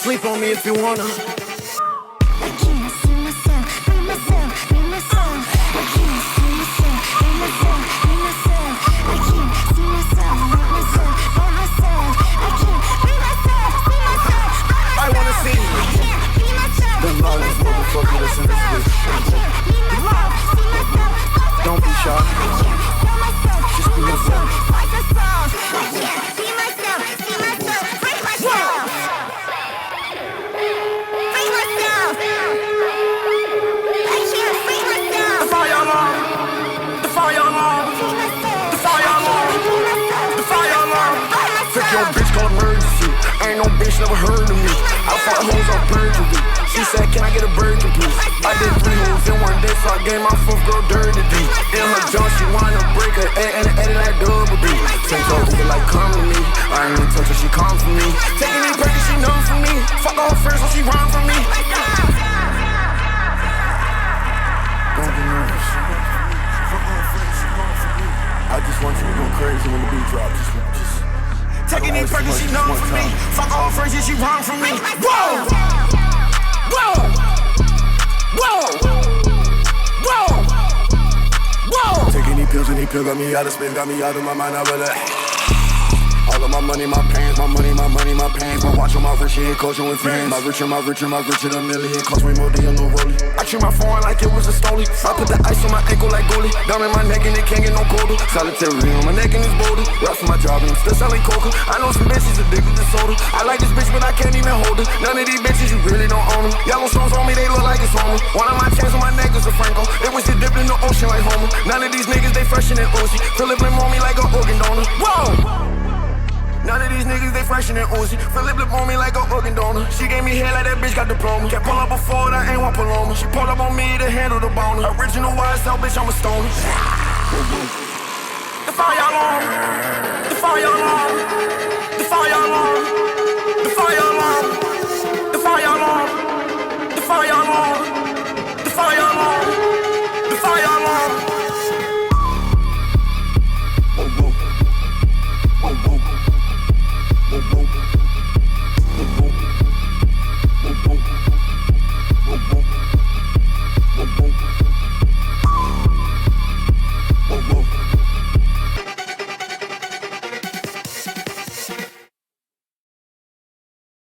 Sleep on me if you wanna. I can't see myself, free myself, free myself. I can't see myself, free myself, free myself. I can't see myself, want myself, want myself. I can't free myself, see myself, I wanna see you. I can't be myself. The lawless motherfucker that's in this bitch. I can't be myself, see myself. Don't be shy. I can't feel myself, Just be yourself. fight the soul. I can't be myself, see myself, free myself. Free myself. I can't free myself. The fire alarm. The fire alarm. Free myself. The fire alarm. Free myself. The fire alarm. Free Took your myself. bitch called emergency. Ain't no bitch never heard of me. I fought hoes on perjury. She said, can I get a virgin please? I did 3 hoes in one day, so I gave my 4th girl dirty D. In her junk, she wanna break her A and edit like double D. Take her Uber like come to me. I ain't even touch her, she come for me. Taking me break, she know for me. Fuck all her friends, so she run from me. Don't be nervous. Fuck all her friends, she run from me. I just want you to go crazy when the beat drops. Just taking these breaks, she know for me. Fuck all her friends, she run from me. Whoa! Whoa! Whoa! Whoa! Whoa! Taking these pills and these pills got me out of space, got me out of my mind, I really. All of my money, my pants, my money, my money, my pants. My watch on my wrist, yeah, culture with fans. My richer, the million. Cost way more than a little rollie. I treat my phone like it was a stoley. I put the ice on my ankle like goalie. Down in my neck and it can't get no colder. Solitary on my neck and it's bolder. Rap for my job and I'm still selling coca. I know some bitches addicted to soda. I like this bitch but I can't even hold her. None of these bitches, you really don't own them. Yellow stones on me, they look like it's Homer. One of my chains on my neck is a Franco. It was just dipped in the ocean like Homer. None of these niggas, they fresher than Uzi. Philip Lim on me like an organ donor. Whoa! None of these niggas, they fresher than Uzi. Philip Lip on me like an organ donor. She gave me head like that bitch got diploma. Can't pull up before, that ain't one Paloma. She pulled up on me to handle the boner. Original YSL, bitch, I'm a stoner. The fire alarm. The fire alarm. The fire alarm.